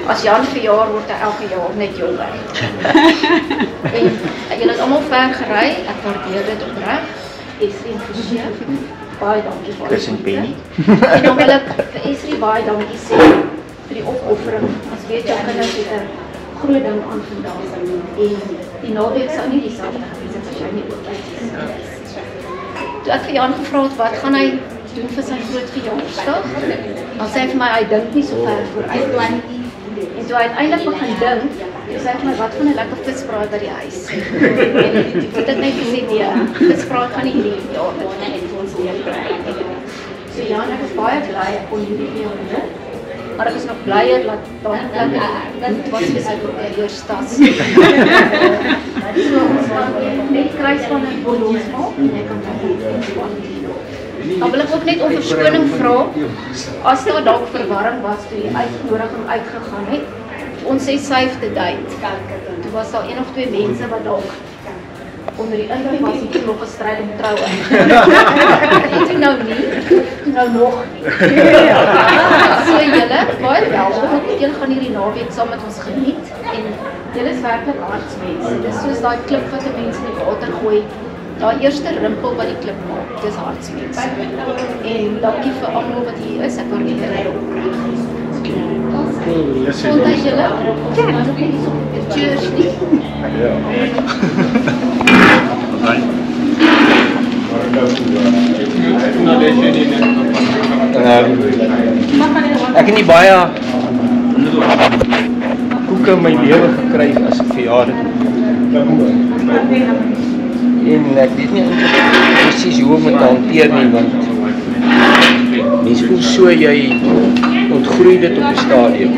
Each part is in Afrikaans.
As Jan verjaar word hy elke jaar net jonger. En julle het almal ver gery, ek waardeer dit opreg. Esri en Forsie, baie dankie vir Chris en Penny. En dan wil ek vir Esri baie dankie sê vir die opoffering. As weet jou kinders het 'n groot ding aan vandag. En die naweek sou nie dieselfde gewees het as jy nie ook uit is. Toe ek vir Jan gevra het wat gaan hy doen vir sy groot verjaarsdag, dan sê hy vir my hy dink nie so ver vooruit. En toe hy uiteindelik begin dink, toe sê hy vir my wat van 'n lekker visbraai by die huis. En ek het net gesê nee, visbraai gaan nie hierdie jaar net vir ons leer. So Jan, ek is baie bly ek kon hierdie vir jou doen. Maar ek is nog blyer dat dit was vir sy verjaarsdag. So ons gaan net kruis van 'n boloons maak en ek kan dan wil ek ook net om verskoning vra as daar dalk verwarring was toe die uitnodiging uitgegaan het. Ons sê save the date. Toe was daar 1 of 2 mense wat dalk onder die indruk was het nog gestryd om troue. Dit nou nie, nou nog nie. So julle, baie welkom. Julle gaan hierdie naweek saam met ons geniet en julle is werklik hartsmense. Dis soos daai klip wat 'n mens in die water gooi. Daai eerste rimpel wat die klip maak, dis hartsmense. En dankie vir almal wat hier is. Ek waardeer dit opreg. Sondag julle. Cheers nie. Ek het nie baie koeke in my lewe gekry as 'n verjaardag. En ek weet nie presies hoe om dit te hanteer nie, want mens voel so jy ontgroei dit op die stadium.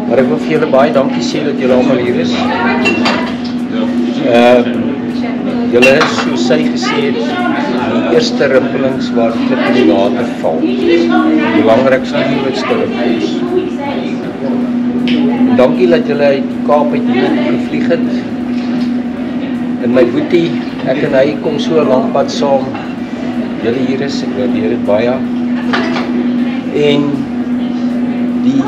Maar ek wil vir julle baie dankie sê dat julle almal hier is. Julle is, soos sy gesê het, die eerste rimpelings waar klip in die water val. Die belangrikste en grootste rimpelings. Dankie dat julle uit die Kaap uit hier gevlieg het. En my boetie, ek en hy kom so 'n lang pad saam. Julle hier is, ek waardeer dit baie. En die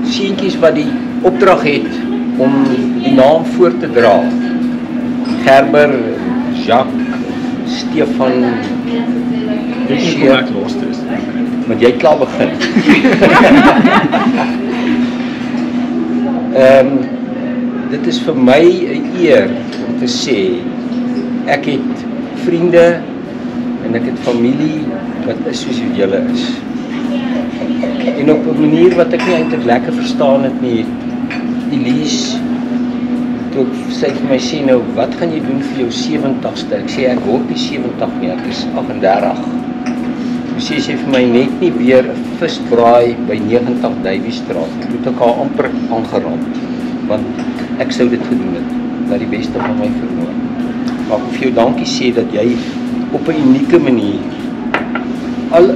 seentjies wat die opdrag het om die naam voor te dra. Gerber, Jacques, Stefan, want jy klaar begin. Dit is vir my 'n eer om te sê, ek het vriende en ek het familie wat is soos julle is. En op 'n manier wat ek nie eintlik lekker verstaan het nie, Elise, toe sy vir my sê nou, wat gaan jy doen vir jou 70ste? Ek sê, ek word nie 70 nie, ek is 38. Toe sê sy vir my, net nie weer 'n visbraai by 90 Duiviestraat. Ek moet ek haar amper aangeraamd, want ek sou dit gedoen het, dat die beste van my vermoë. Maar ek wil vir jou dankie sê, dat jy op 'n unieke manier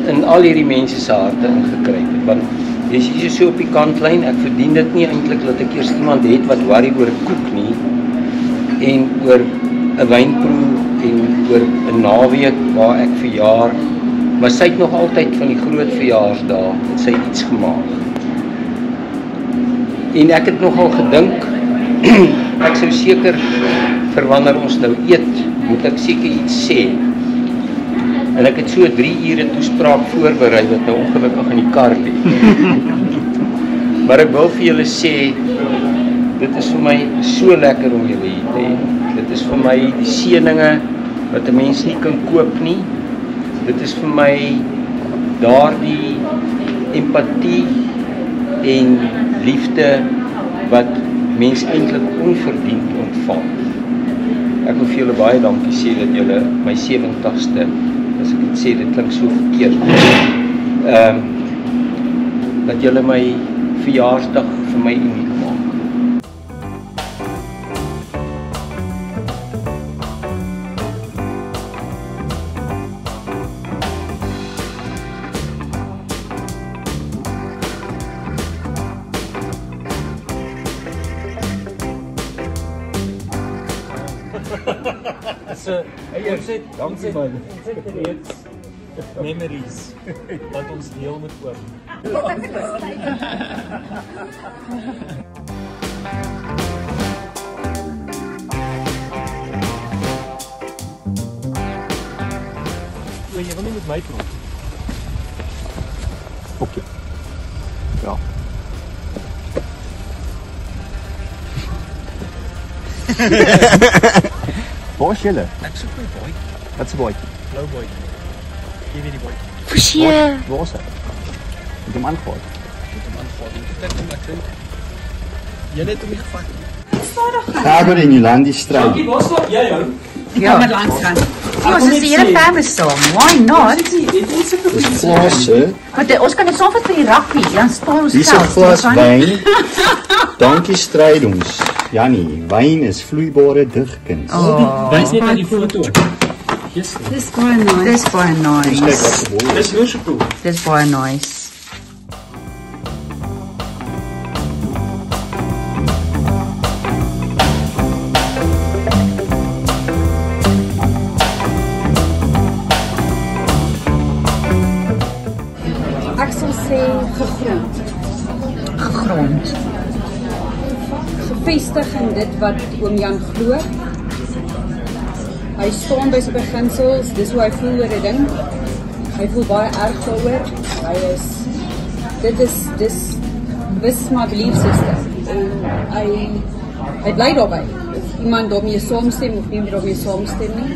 in al hierdie mense se harte ingekry het, want jy's hier so op die kantlyn, ek verdien dit nie eintlik dat ek eers iemand het wat worry oor koek nie, en oor 'n wynproe, en oor 'n naweek waar ek verjaar, maar sy het nog altyd van die groot verjaarsdae, het sy iets gemaak. En ek het nogal gedink, ek sou seker, vir wanneer ons nou eet, moet ek seker iets sê. En ek het so 3 ure toespraak voorberei wat nou ongelukkig in die kar lê. Maar ek wil vir julle sê, dit is vir my so lekker om julle hier te hê. Dit is vir my die seëninge wat 'n mens nie kan koop nie. Dit is vir my daardie empatie en liefde wat mens eintlik onverdiend ontvang. Ek wil vir julle baie dankie sê dat julle my 70ste, as ek dit sê, dit klink so verkeerd, dat julle my verjaarsdag vir my uniek maak. So, ons het reeds memories wat ons deel met oom. Jy wil nie met my praat. Oké. Ja. Waar is julle? Ek soek my boy. Wat se boy? Blou boy. Gee weer die boy. Verseker. Waar is hy? Met hom aangeval. Met hom aanval. Ek dink. Jy het hom nie gevat. Gaber en Jolandi stryd. Dankie, waar staan jy hou? Ja, met langs gaan. Ja, ons is die hele family saam. Why not? Glase. Want ons kan dit saam vir die rugby, dan spaar ons Dis 'n glas wyn. Dankie strydings. Jannie, wyn is vloeibare digkuns. Wys net aan die foto. Yes. Dis baie nice. Dis baie Kyk wat nice. se bol. Dis hoe se proe. Dis baie nice. Ek sal sê gegrond. Gegrond. Gevestig in dit wat oom Jan glo. Hy staan by sy beginsels, dis hoe hy voel oor 'n ding. Hy voel baie erg daaroor. Dis my belief system. En hy bly daarby. Of iemand daarmee saamstem of nie daarmee saamstem nie.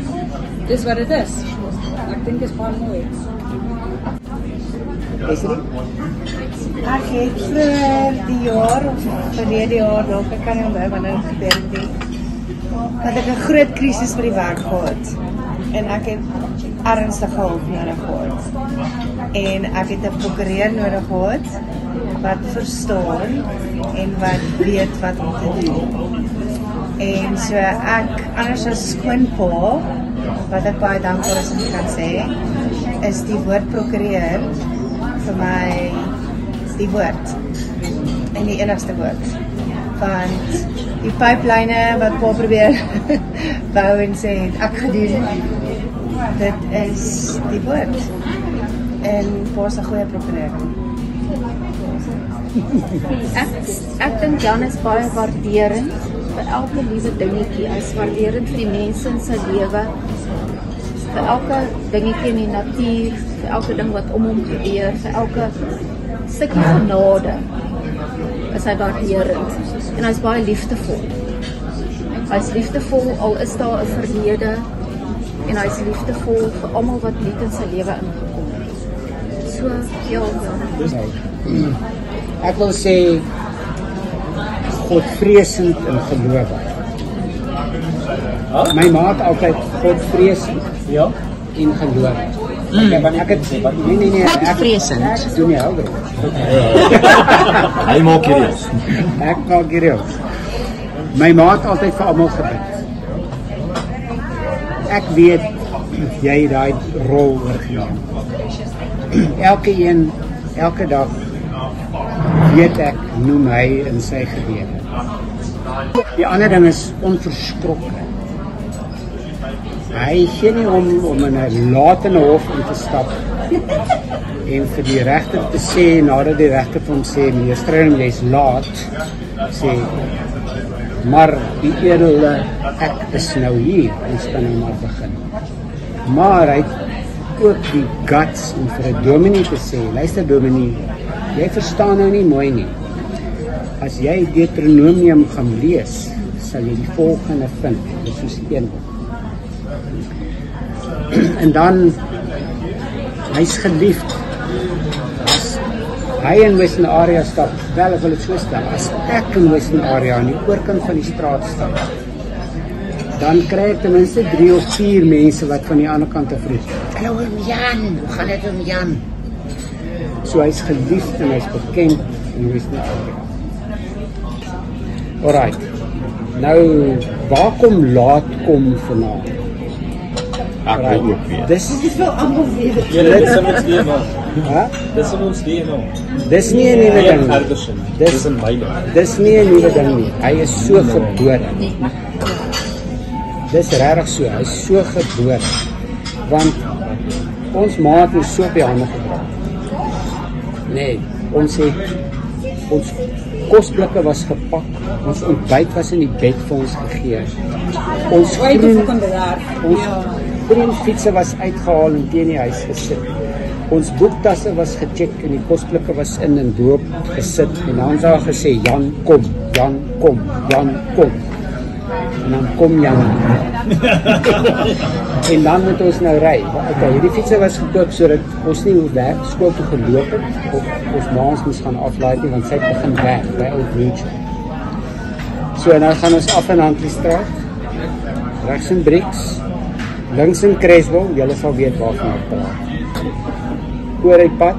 Dis wat dit is. Ek dink dit is baie mooi. Ek het vir die jaar of verlede jaar dalk ek kan nie onthou wanneer dit gebeur het nie. Dat ek 'n groot krisis by die werk gehad en ek het ernstige hulp nodig gehad. En ek het 'n prokureur nodig gehad wat verstaan en wat weet wat om te doen. En so ek anders as skoonpa wat ek baie dankbaar is om kan sê, is die woord prokureur vir my die woord en die enigste woord, want die pipelyne wat pa probeer bou en sê ek gedoen, dit is die woord en pa is 'n goeie prokureur. Ek dink Jan is baie waarderend vir elke liewe dingetjie. Hy is waarderend vir die mense in sy lewe, vir elke dingetjie in die natuur, vir elke ding wat om hom gebeur, vir elke stukkie genade is hy waarderend. En hy is baie liefdevol. Hy is liefdevol al is daar 'n verlede en hy is liefdevol vir almal wat net in sy lewe ingekom het. So, ja. Ek wil sê godvreesend en gelowig. My ma het altyd godvreesend en gelowig. Ek het nee, Godvreesend. ek doen nie helder. Hy maak hierdie. Ek maak hierdie. My ma het altyd vir almal gebid. Ek weet jy het daai rol oorgeneem. Elke dag weet ek noem hy in sy gebede. Die ander ding is onverskrokke. Hy gee nie om in 'n latende hof in te stap en vir die regter te sê, nadat die regter vir hom sê, meneer Strydom, jy's laat, sê, maar die edele ek is nou hier, ons kan nou maar begin. Maar hy het ook die guts om vir 'n dominee te sê, luister dominee, jy verstaan nou nie mooi nie. As jy Deuteronomium gaan lees, sal jy die volgende vind, dit is soos 1. En dan, hy's geliefd. As hy in Western Area stap, wel ek wil het so stel, as ek in Western Area aan die oorkant van die straat stap, dan kry ek ten minste 3 of 4 mense wat van die ander kant af roep, hallo oom Jan, hoe gaan dit oom Jan? So hy's geliefd en hy's bekend in Western Area. Alright, nou, waar kom laat kom vanaand? Ek wil ook weet. Dis Dis wel almal weet. Dit is ons DNA. Hæ? Dis in ons DNA. Dis nie 'n nuwe ding nie. Ergerson. Dis in myne. Dis nie 'n nuwe ding nie. Hy is so gebore. Dis regtig so. Hy is so gebore. Want ons ma het ons so op die hande gedra. Nee, ons kosblikke was gepak, ons ontbyt was in die bed vir ons gegee. Ons groen fietsse was uitgehaal en teen die huis gesit. Ons boektasse was gecheck en die kosblikke was in en doop gesit. En dan het daar gesê, Jan kom, Jan kom, Jan kom. En dan kom Jan. En dan moet ons nou ry. Okay, hierdie fietsse was gekoop sodat ons nie hoef werk skool toe geloop het of ons ma ons moes gaan aflaai nie, want sy het begin werk by Old Bridge. So en dan gaan ons af in Hantleystraat, regs in Brix, links in Creswell, julle sal weet waarvan ek praat. Oor die pad,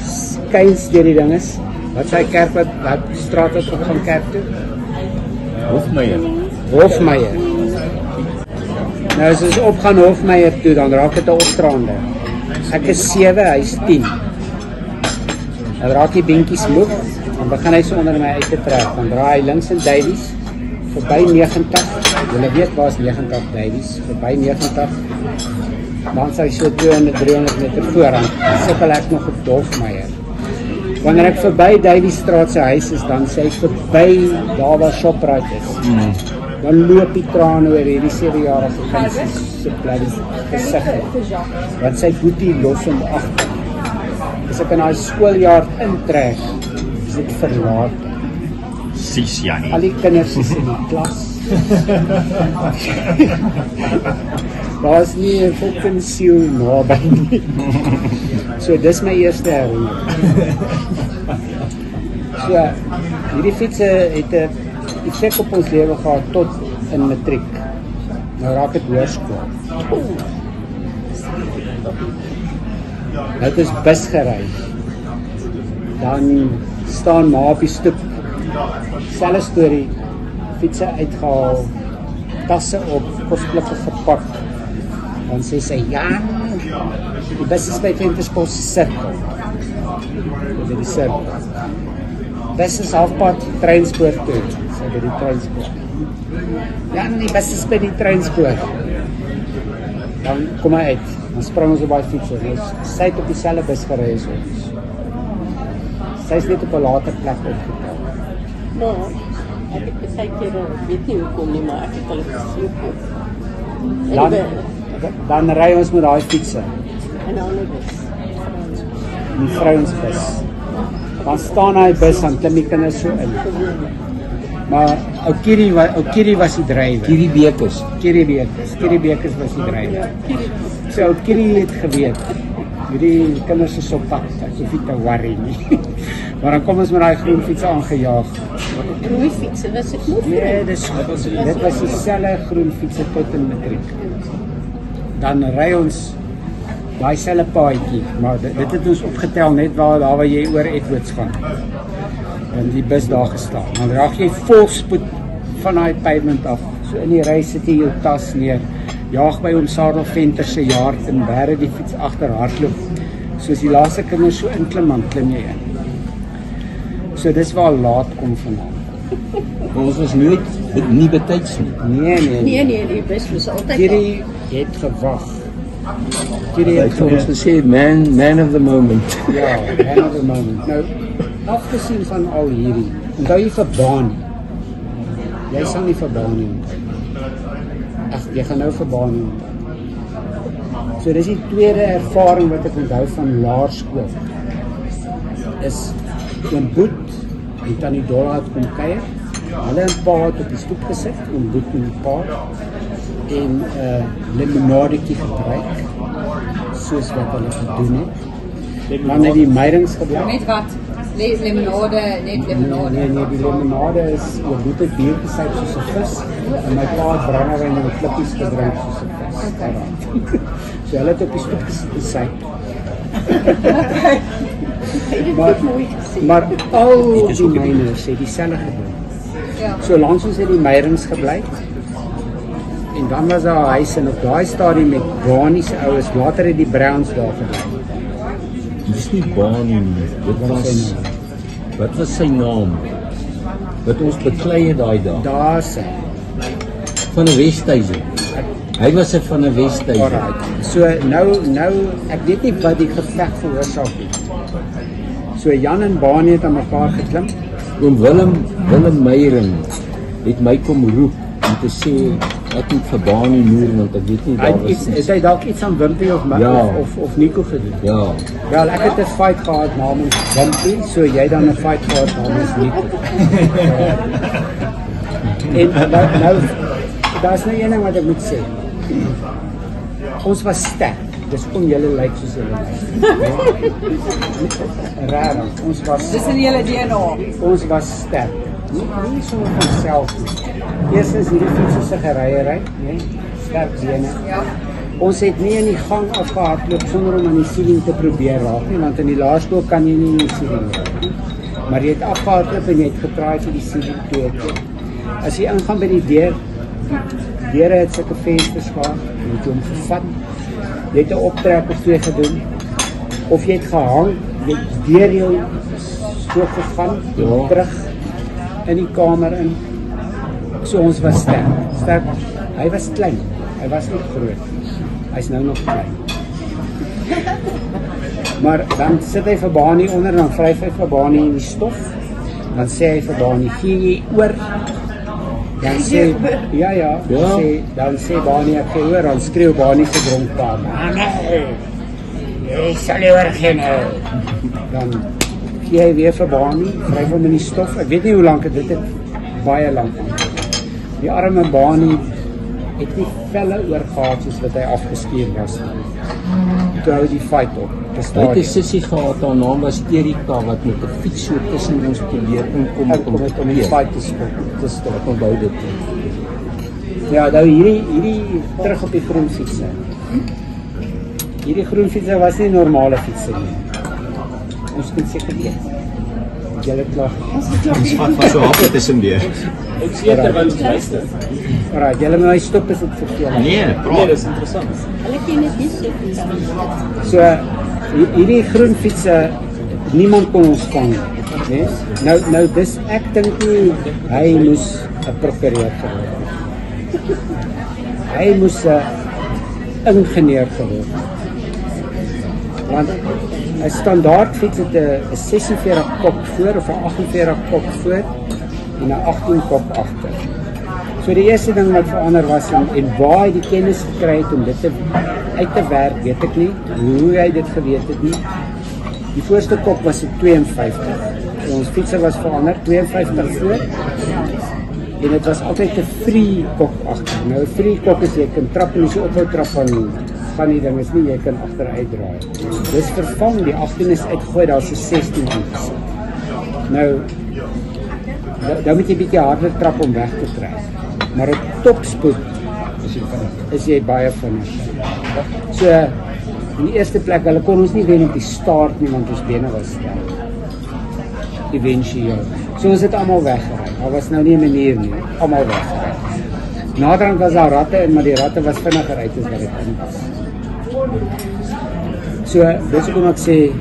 skuins deur die dinges. Wat sy kerk wat straat wat op gaan kerk toe? Hofmeyer. Nou as ons opgaan Hofmeyer toe, dan raak dit 'n opstraande. Ek is 7, hy is 10. Dan raak die beentjies moeg, dan begin hy so onder my uit te trek. Dan draai hy links in Davies, verby 90. Julle weet waar is 90 Davies, verby 90. Dan sal hy so 200-300 meter voorhand, sukkel ek nog op Hofmeyer. Wanneer ek verby Daviesstraat se huis is, dan sê ek verby daar waar Shoprite is. Dan loop die trane oor hierdie 7-jarige kind se bloody gesig. Want sy boetie los hom agter. As ek in haar skooljaar intrek, is dit verlaat. Sis Janie. Al die kinders is in die klas. Daar is nie 'n fucking siel naby nie. So dis my eerste herinnering. So hierdie fietsse het 'n effek op ons lewe gehad tot in matriek. Nou raak dit hoërskool. Het is bus gery. Dan staan ma op die stoep. Selfe storie. Fietsse uitgehaal, tasse op, kosblikke gepak. Dan sê sy, ja, die bus is by Venterspoort sirkel. By die sirkel. Bus is halfpad treinspoort toe, sy by die treinspoort. Ja, die bus is by die treinspoort. Dan kom hy uit, dan sprong ons op die fietser. Sy het op dieselfde bus gery as ons. Sy is net op 'n later plek opgetel. Nou, ek het baie keer, weet nie hoekom nie, maar ek het hulle gesloop. Dan ry ons met daai fietsse. En dan die bus. Die vrouensbus. Dan staan hy bus, dan klim die kinders so in. Maar ou Kiri was die drywer. Kiri Bekes was die drywer. So ou Kiri het geweet, hierdie kinders is op pad, ek hoef nie te worry nie. Maar dan kom ons met daai groen fiets aangejaag. Rooi fietsse, was dit nie? Nee, dit was dieselfde groen fietsse tot in matriek. Dan ry ons daai selfe paadjie, maar dit het ons opgetel net waar jy oor Edwards gaan. En die bus daar gestaan. Dan raak jy vol spoed van daai pavement af. So in die ry sit jy jou tas neer. Jaag by oom Sarel Venter se yard en bære die fiets agter hardloop. Soos die laaste kinders so inklim, dan klim jy in. So dis waar laat kom vandaan. Ons was nooit nie betyds nie. Nee, die bus was altyd. Hierdie het gewag. Hierdie het vir ons gesê man of the moment. Ja, man of the moment. Nou, afgesien van al hierdie, onthou jy verbaan nie. Jy sal nie verbaan nie. Ag, jy gaan nou verbaan nie. So dis die tweede ervaring wat ek onthou van laerskool. Is oom Boet en tannie Dolla het kom kuier. Hulle en pa het op die stoep gesit, oom Boet en pa, en limonadetjie gebruik, soos wat hulle gedoen het. Dan het die meidings gebruik. Met wat? Limonade, net limonade. Nee, die limonade is, oom Boet het bier gesuip soos 'n vis, en my pa het brandewyn en klippies gedrink soos 'n vis. So hulle het op die stoep gesit en suip. Maar al die myners het dieselfde gedoen. So langs ons het die meierings gebly. En dan was daar 'n huis en op daai stadium met Bonnie se ouers, later het die Browns daar gebly. Dis nie Bonnie nie. Wat was sy naam? Wat ons beklei het daai dag? Daar sy. Van 'n Westhuizen. Hy was van 'n Westhuizen. Alright. So nou ek weet nie wat die geveg veroorsaak het. So Jan en Bani het aan mekaar geklim. Oom Willem Meyering het my kom roep om te sê ek moet vir Bani moer want ek weet nie daar was nie. Is hy dalk iets aan Wimpie of of Nico gedoen? Ja. Wel, ek het 'n fight gehad namens Wimpie, so jy dan 'n fight gehad namens Nico. En nou daar's nou een ding wat ek moet sê. Ons was sterk. Dis om julle lyk soos julle lyk. Raar, ons was. Dis in julle DNA. Ons was sterk. Nie so van onsself nie. Eers is hierdie fiets se geryery, né? Sterk bene. Ja. Ons het nie in die gang afgehardloop sonder om aan die ceiling te probeer raak nie, want in die laerskool kan jy nie in die ceiling raak nie. Maar jy het afgehardloop en jy het getraai vir die ceiling 2 keer. As jy ingaan by die deur, die deure het sulke vensters gehad, jy het hom gevat. Jy het 'n optrek of 2 gedoen, of jy het gehang, jy het deur jou so gegaan, terug in die kamer in. So ons was sterk. Hy was klein, hy was nie groot. Hy's nou nog klein. Maar dan sit hy vir Bani onder, dan vryf hy vir Bani in die stof. Dan sê hy vir Bani, gee jy oor? Dan sê, dan sê Bani, ek gee oor, dan skreeu Bani se dronkpa. Nee, jy sal nie oorgee nou. Dan gee hy weer vir Bani, vryf hom in die stof. Ek weet nie hoe lank dit het, baie lank. Die arme Bani het nie velle oorgehad soos wat hy afgeskeer was. Toe hou die fight op. Hy het 'n sussie gehad, haar naam was Erika, wat met 'n fiets so tussen ons probeer inkom om die fight te stop. Ek onthou dit. Ja, nou hierdie terug op die groen fietsse. Hierdie groen fietsse was nie normale fietsse nie. Ons moet seker weet. Julle klag. Ons vat so half tussen weer. Ek sê terwyl ons luister. Alraai, julle moet my stop as ek vertel. Nee, Nee, dis interessant. Hulle ken dit nie seker. So hierdie groen fietsse, niemand kon ons vang nie. Nou dis ek dink nie hy moes 'n prokureur geword het. Hy moes 'n ingenieur geword het. Want 'n standaard fiets het 'n 46 kop voor of 'n 48 kop voor en 'n 18 kop agter. So die eerste ding wat verander was en waar hy die kennis gekry het om dit uit te werk, weet ek nie. Hoe hy dit geweet het nie. Die voorste kop was 'n 52. En ons fietser was verander 52 voor. En dit was altyd 'n free kop agter. Nou 'n free kop is jy kan trap en jy so ophou trap van die ding is nie, jy kan agteruit draai. Dis vervang, die 18 is uitgegooi, daar's 'n 16 ingesit. Nou dan moet jy bietjie harder trap om weg te kry. Maar op topspoed is jy baie vinnig. So in die eerste plek, hulle kon ons nie wen op die start nie, want ons bene was sterk. Eventueel. So ons het almal weggery. Daar was nou nie 'n manier nie, almal weggery. Naderhand was daar ratte, maar die ratte was vinniger uit as wat dit in was. So dis hoekom ek sê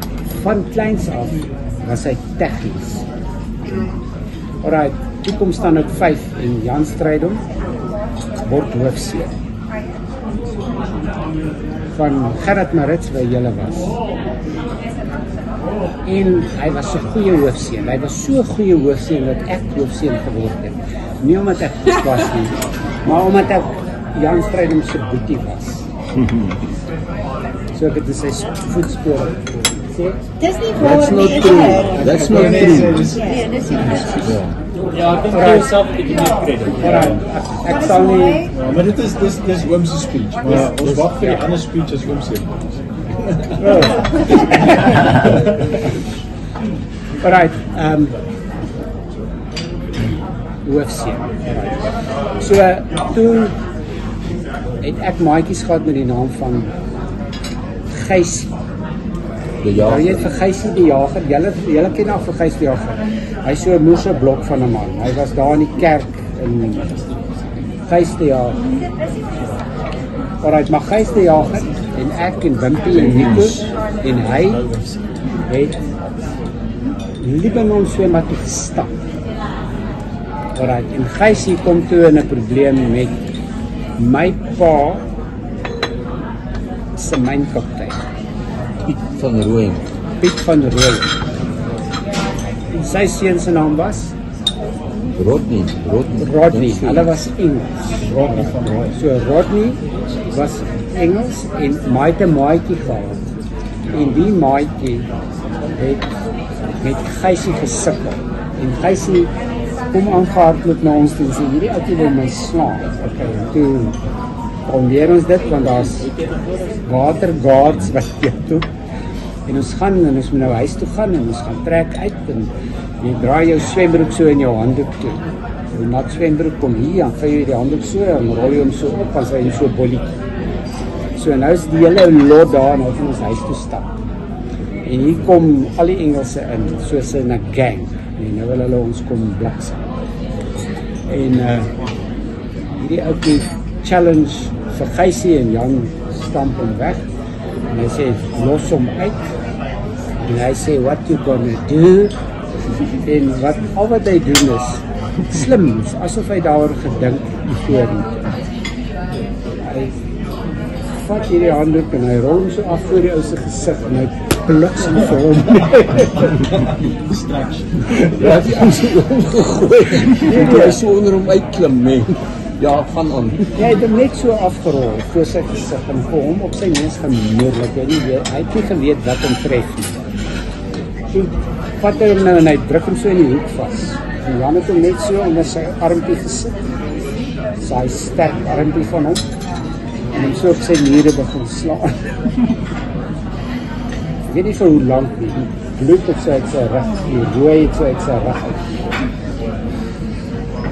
van kleins af was hy tegnies. Alright, toe kom staan op 5 en Jan Strydom word hoofseun. Van Gerrit Marits waar julle was. En hy was so goeie hoofseun. Hy was so goeie hoofseun dat ek hoofseun geword het. Nie omdat ek goed was nie, maar omdat ek Jan Strydom se boetie was. So ek het in sy voetspore sê. Dis nie waar nie. That's not true. Nee, dis nie. Ja, ek dink jy self het jy nie krediet. Ek sal nie. Maar dit is Wim se speech. Maar ons wag vir die ander speech as Wim sê. Alright, hoofseun. So toe het ek maatjies gehad met die naam van Gys. Die jager. Jy het vir Gysie die jager. Julle ken al vir Gys die jager. Hy's so 'n moeë blok van 'n man. Hy was daar in die kerk in Gys die jager. Alright, maar Gys die jager en ek en Wimpie en Nico en hy het Libanon swembad toe gestap. Alright, en Gysie kom toe in 'n probleem met my pa se mynkaptein. Piet van Rooyen. Piet van Rooyen. En sy seun se naam was Rodney. Hulle was Engels. So Rodney was Engels en my het 'n maatjie gehad. En die maatjie het met Geysie gesukkel. En Geysie kom aangehardloop na ons toe en sê hierdie ouetjie wil my slaan. Okay, toe probeer ons dit want daar's waterguards wat toe. En ons gaan en ons moet nou huis toe gaan en ons gaan trek uit en jy draai jou swembroek so in jou handdoek toe. Die nat swembroek kom hier, dan vou jy die handdoek so en rol jy hom so op as hy so bolletjie. So nou is die hele lot daar en ons moet huis toe stap. En hier kom al die Engelse in, soos in 'n gang. En nou wil hulle ons kom bliksem. En hierdie ouetjie challenge vir Geysie en Jan stamp hom weg. En hy sê los hom uit. En hy sê what you gonna do? En al wat hy doen is slim, asof hy daaroor gedink het voor. Hy vat hierdie handdoek en hy rol hom so af voor die ou se gesig en hy bliksem vir hom. Ja, die ou se omgegooi. Hy so onder hom uitklim, nee. Ja, gaan aan. Hy het hom net so afgerol voor sy gesig en vir hom op sy neus gemoorlik. Hy het nie geweet wat hom tref nie. Toe vat hy hom nou en hy druk hom so in die hoek vas. En Jan het hom net so onder sy armpie gesit. Sy sterk armpie van hom. En hom so op sy niere begin slaan. Ek weet nie vir hoe lank nie. Bloed het so uit sy rug, die rooi het so uit sy rug uit.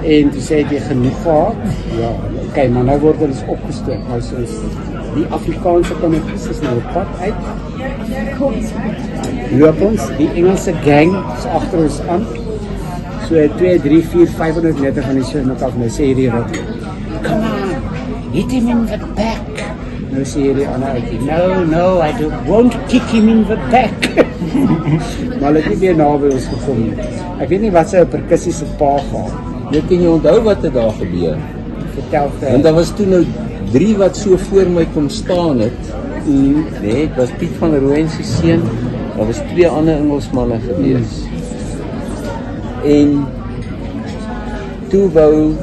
En toe sê hy genoeg gehad. Ja, okay, maar nou word ons opgestoot. Nou soos die Afrikaanse komitees is nou op pad uit. Loop ons, die Engelse gang is agter ons aan. So 2, 3, 4, 500 meter van die swembad af. Nou sê hierdie rot, come on, hit him in the back. Nou sê hierdie ander uitjie, no, I won't kick him in the back. Maar hulle het nie meer naby ons gekom nie. Ek weet nie wat sy perkussie se pa gehad. Jy kan jy onthou wat het daar gebeur? Vertel vir. Want daar was toe nou 3 wat so voor my kom staan het. Nee, dit was Piet van Rooyen se seun. Daar was 2 ander Engelsmanne gewees. En toe wou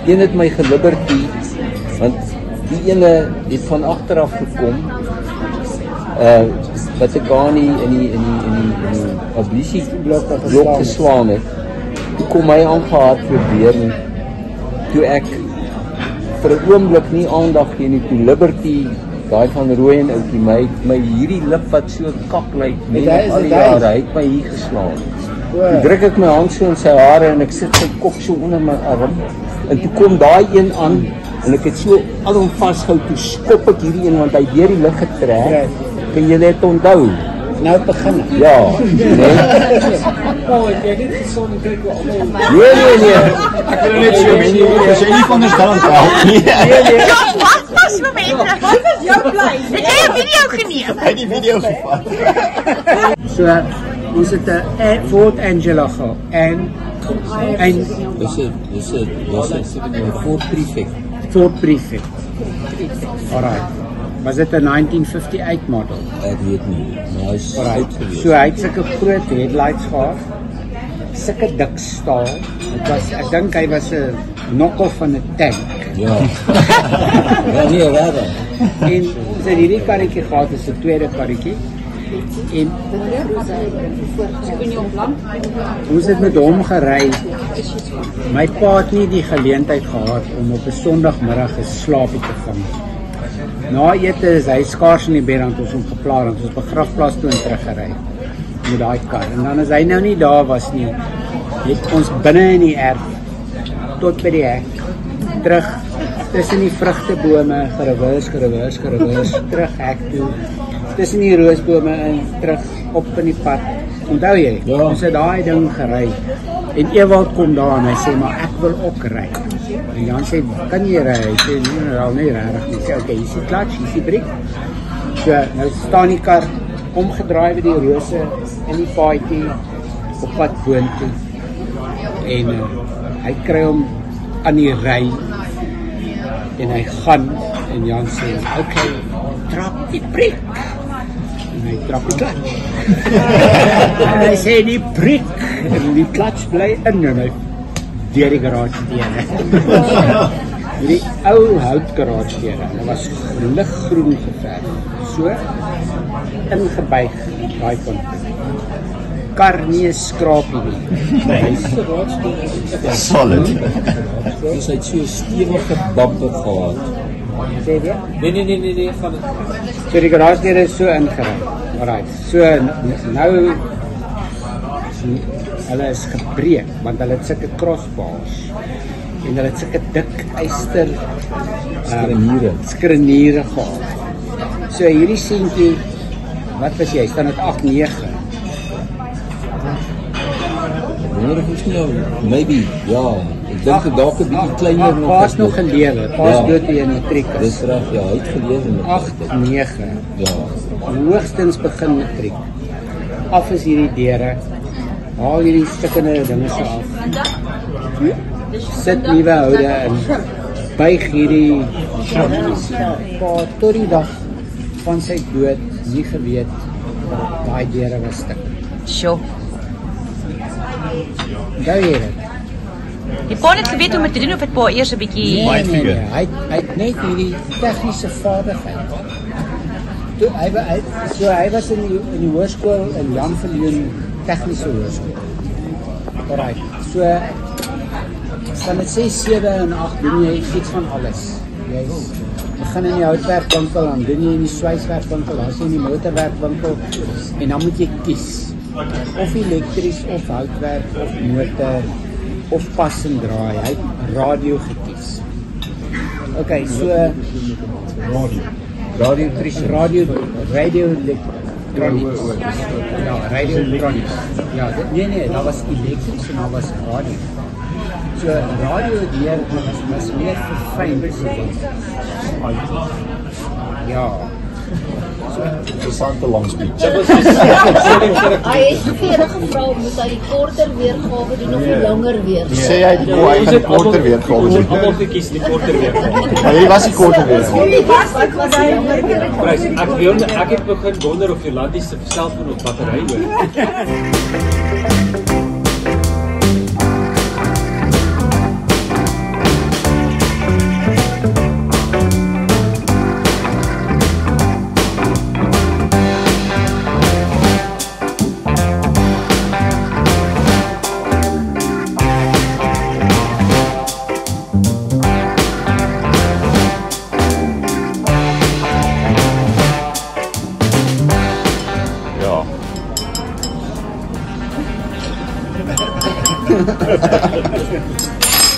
een het my geliberty, want die ene het van agteraf gekom. Wat ek daar nie in die abolisie blok geslaan het. Toe kom my aangehad probeer en toe ek vir 'n oomblik nie aandag gee nie, toe Liberty, daai van Rooyen ouetjie, my hierdie lip wat so kak lyk, met al die jare, hy het my hier geslaan. Toe druk ek my hand so in sy hare en ek sit sy kop so onder my arm en toe kom daai een aan en ek het so al hom vashou, toe skop ek hierdie een want hy deur die lug getrek. Kan jy dit onthou? Nou begin. Ja. Oh, ek het net so 'n kyk hoe almal. Nee. Ek wil net so mense, as jy nie van verstaan kan nie. Ja, wat was vir mense? Wat is jou plan? Het jy 'n video geneem? Hy het die video gevat. So, ons het 'n Fort Angela gehad en Dis 'n Fort Prefect. Alright. Was dit 'n 1958 model? Ek weet nie, maar hy is oud geweest. So hy het sulke groot headlights gehad. Sulke dik staal. Ek dink hy was 'n knock-off van 'n tank. Ja. Ja, nie regtig. En ons het hierdie karretjie gehad, is 'n tweede karretjie. En ons het met hom gery. My pa het nie die geleentheid gehad om op 'n Sondagmiddag 'n slaapie te vang. Na ete is hy skaars in die bed, want ons hom geplaas, ons begrafplaas toe en teruggery met daai kar. En dan as hy nou nie daar was nie, het ons binne in die erf tot by die hek terug tussen die vrugtebome gerewers terug hek toe, tussen die roosbome in, terug op in die pad. Onthou jy? Ja. Ons het daai ding gery. En Ewald kom daar en hy sê, maar ek wil ook ry. En Jan sê, kan jy ry? Hy sê, nee regtig nie. Hy sê, okay, hier is die klats, hier is die briek. So, nou staan die kar omgedraai by die rose in die paadjie op pad boontoe. En hy kry hom aan die ry. En hy gaan en Jan sê, okay, trap die prik. En hy trap die klats. En hy sê die prik. En die klats bly in en hy deur die garage deur. Hierdie ou hout garage deur. Hulle was liggroen geverf. So ingebuig daai kant. Kar nie skraapie nie. Solid. Dus hy het so 'n stewige bumper gehad. Sê jy? Nee, gaan dit. So die garage deur is so ingery. Alright. So nou hulle is gebreek want hulle het sulke crossbars en hulle het sulke dik yster skreniere gehad. So hierdie seentjie, wat was jy? Staan dit 8-9. Maybe, ja. Ek dink dit dalk 'n bietjie kleiner nog. Paas nog gelewe. Paas dood in matriek. Dis reg, ja, hy het gelewe met 8-9. Ja. Hoogstens begin matriek. Af is hierdie deure. Haal hierdie stikkende dinge se af. Sit nuwe houde in. Buig hierdie pa tot die dag van sy dood nie geweet daai deure was stik. Sjoe. Daar hier. Die pa het geweet hoe om te doen of het pa eers 'n bietjie Nee. Hy het net hierdie tegniese vaardigheid. Toe hy was in die hoërskool in Jan Verleen tegniese hoërskool. Alright. So van dit 6, 7 en 8 doen jy iets van alles. Jy begin in die houtwerkwinkel, dan doen jy in die swyswerkwinkel, dan is jy in die motorwerkwinkel en dan moet jy kies. Of elektries of houtwerk of motor of pas en draai. Hy het radio gekies. Okay, so radio elektronics. Ja, radio elektronics. Ja, nee, dat was elektrisch en dat was radio. So radio weer was meer verfyn. Ja. Interessante langspeech. Hy het vir gevra moet hy die korter weergawe doen of die langer weergawe. Sê hy die korter weergawe doen. Almal gekies die korter weergawe. Maar jy was die korter weergawe. Ek het begin wonder of Jolandi se selfoon op battery hoor.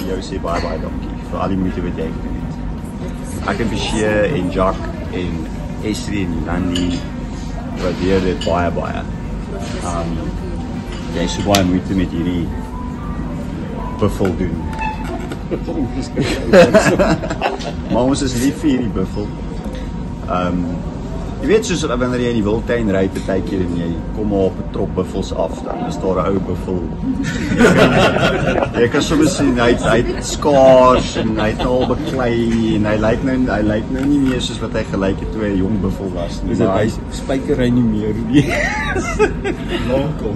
Jou sê baie dankie vir al die moeite wat jy gedoen het. Ek en Bishie en Jacques en Esri en Nandi waardeer dit baie. Jy het so baie moeite met hierdie buffel doen. Maar ons is lief vir hierdie buffel. Jy weet soos wanneer jy in die wildtuin ry partykeer en jy kom op 'n trop buffels af, dan is daar 'n ou buffel. Jy kan soms sien hy het skaars en hy het al beklei en hy lyk nou nie meer soos wat hy gelyk het toe hy 'n jong buffel was nie. Maar hy spykery nie meer nie.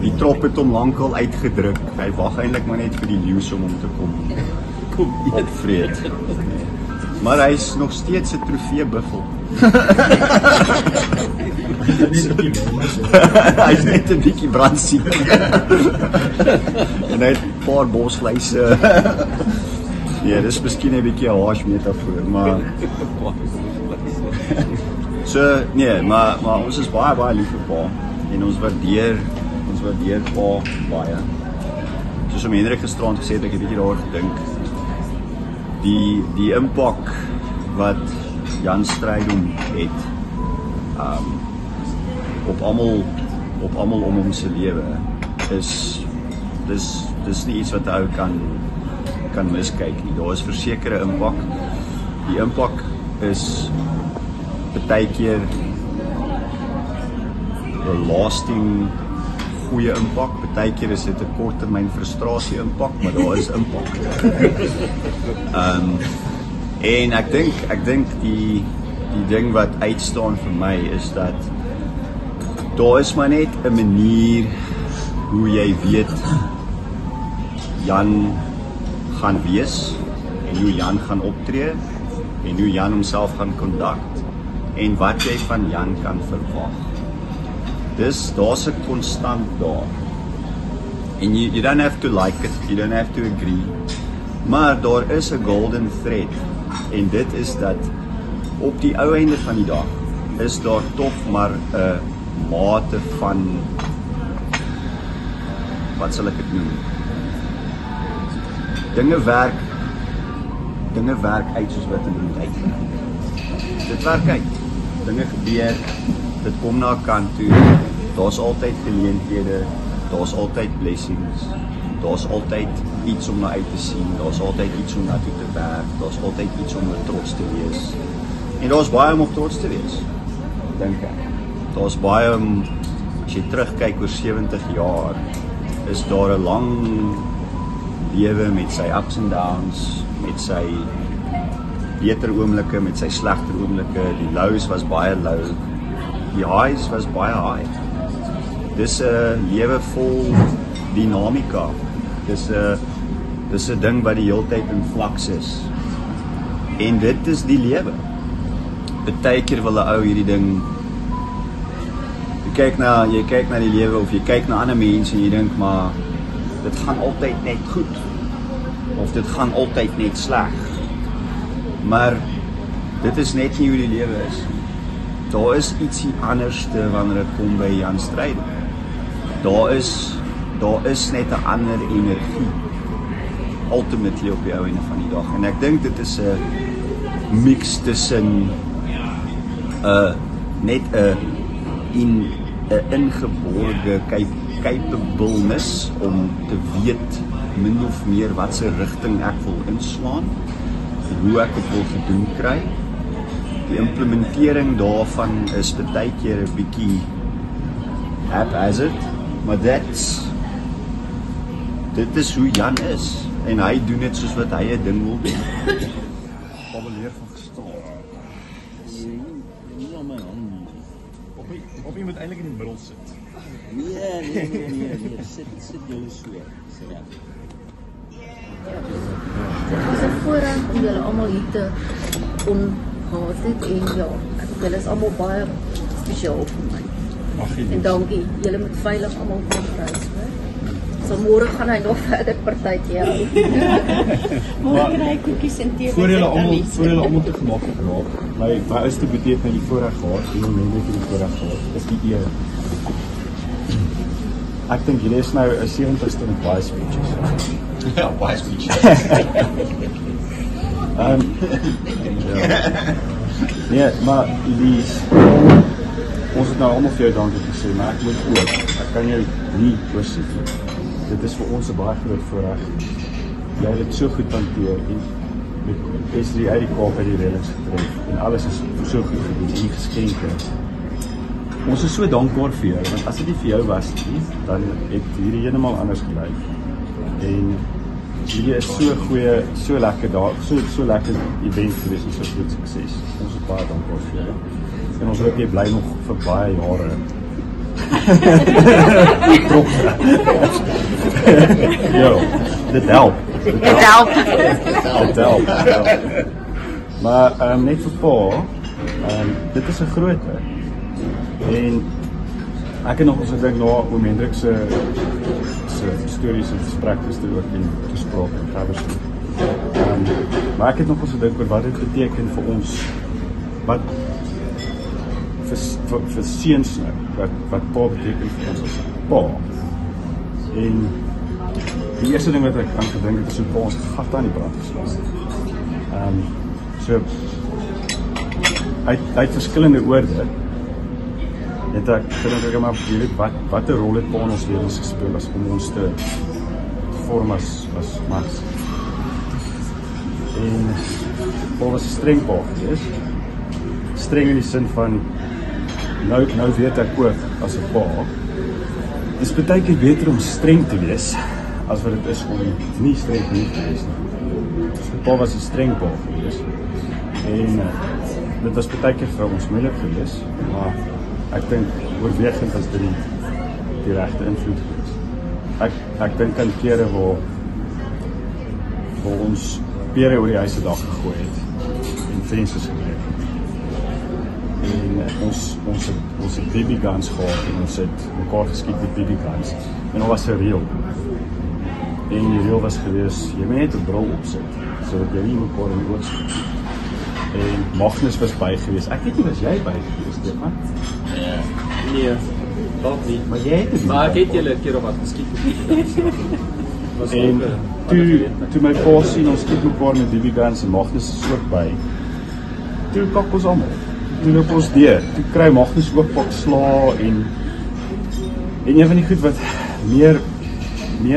Die trop het hom lankal uitgedruk. Hy wag eintlik maar net vir die leeu's om hom te kom opvreet. Maar hy is nog steeds 'n trofee buffel. Hy is net 'n bietjie brandsiek. En hy het 'n paar bosluise. Ja, dis miskien 'n bietjie 'n harsh metafoor, maar so nee, maar ons is baie lief vir pa en ons waardeer pa baie. Soos om Hendrik gisterand gesê het, ek 'n bietjie daaroor gedink. Die impak wat Jan Strydom het op almal om hom se lewe dis nie iets wat 'n ou kan miskyk nie. Daar is versekerde impak. Die impak is baie keer 'n lasting goeie impak. Baie keer is dit 'n korttermyn frustrasie impak, maar daar is impak. En ek dink die ding wat uitstaan vir my is dat daar is maar net 'n manier hoe jy weet Jan gaan wees en hoe Jan gaan optree en hoe Jan homself gaan conduct en wat jy van Jan kan verwag. Daar's 'n konstant daar. And you don't have to like it, you don't have to agree. Maar daar is 'n golden thread. En dit is dat op die ou einde van die dag is daar tog maar 'n mate van, wat sal ek dit noem? Dinge werk uit soos wat dit moet uitwerk. Dit werk uit. Dinge gebeur, dit kom na 'n kant toe. Daar's altyd geleenthede, daar's altyd blessings, daar's altyd iets om na uit te sien, daar's altyd iets om na toe te werk, daar's altyd iets om trots te wees. En daar's baie om op trots te wees, dink ek. Daar's baie om, as jy terugkyk oor 70 jaar, is daar 'n lang lewe met sy ups and downs, met sy beter oomblikke, met sy slegter oomblikke. Die lows was baie low, die highs was baie high. Dis 'n lewe vol dinamika. Dis 'n ding wat die hele tyd in flux is. En dit is die lewe. Partykeer wil 'n ou hierdie ding, jy kyk na die lewe of jy kyk na ander mense en jy dink maar dit gaan altyd net goed of dit gaan altyd net sleg. Maar dit is net nie hoe die lewe is. Daar is ietsie anderste wanneer dit kom by Jan Strydom. Daar is net 'n ander energie ultimately op die ou einde van die dag. En ek dink dit is 'n mix tussen net 'n ingeborge capableness om te weet min of meer wat se rigting ek wil inslaan en hoe ek dit wil gedoen kry. Die implementering daarvan is baie keer 'n bietjie haphazard, maar dit is hoe Jan is en hy doen dit soos wat hy 'n ding wil doen. Babbeleer van gestaan. Nie aan my hand nie. Of jy moet eintlik in die middel sit. Nee, sit julle so. Dit was 'n voorreg om julle almal hier te gehad het en ja, julle is almal baie spesiaal vir my. En dankie, julle moet veilig almal kom reis, hoor. So môre gaan hy nog verder partytjie hou. Môre kry hy koekies en tee. Voor julle almal te gemaak geraak. My ouste boetie het my die voorreg gehad en my mense het die voorreg gehad. Dis die eer. Ek dink julle is nou 'n 70ste met baie speeches. Ja, baie speeches. Nee, maar Elise, ons het nou almal vir jou dankie gesê, maar ek moet ook, ek kan jou nie oorsien nie. Dit is vir ons 'n baie groot voorreg. Jy het dit so goed hanteer en met Esri uit die Kaap uit die reëlings getref en alles is so goed gedoen, die geskenke. Ons is so dankbaar vir jou, want as dit nie vir jou was nie, dan het hierdie heeltemal anders gelyk. En hierdie is so goeie, so lekker daar, so lekker event gewees en so groot sukses. Ons is baie dankbaar vir jou. En ons hoop jy bly nog vir baie jare. Ja, dit help. Dit help. Maar net vir pa, dit is 'n groot ding. En ek het nog ons gedink na oom Hendrik se stories en gesprekke ook in gesproke en Gaberston. Maar ek het nog ons gedink oor wat dit beteken vir ons, wat vir seuns nou, wat pa beteken vir ons as pa. En die eerste ding wat ek aan gedink het is hoe pa ons gat aan die brand geslaan. So uit verskillende oorde het ek gedink maar jy weet wat 'n rol het pa in ons lewens gespeel as om ons te vorm as mans. En pa was 'n streng pa gewees. Streng in die sin van nou weet ek ook as 'n pa. Dis baie keer beter om streng te wees as wat dit is om nie streng te wees nie. Pa was 'n streng pa gewees. En dit was baie keer vir ons moeilik geweest, maar ek dink oorwegend was dit die regte invloed geweest. Ek dink aan kere waar ons pere oor die huise dak gegooi het en vensters gebreek. En ons het BB guns gehad en ons het mekaar geskiet met BB guns. En daar was 'n reël. En die reël was geweest, jy moet net 'n bril opsit sodat jy nie mekaar in die oog skiet. En Magnus was by geweest. Ek weet nie, was jy by geweest, Stefan? Nee, dalk nie. Maar jy het Maar ek het julle 'n keer op wat geskiet. En toe my pa sien ons skiet mekaar met BB guns en Magnus is ook by. Toe kak ons almal. Toe loop ons deur. Toe kry Magnus ook pak sla en een van die goed wat meer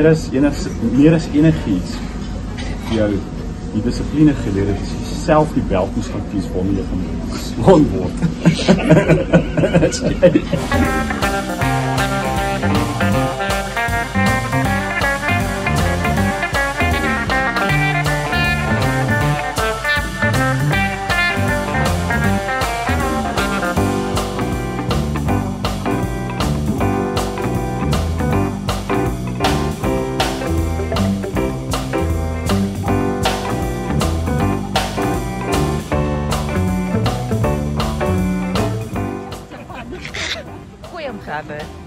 as enigiets vir jou die dissipline geleer het, is self die belt moes gaan kies waarmee jy van geslaan word. Goeie om Gabber.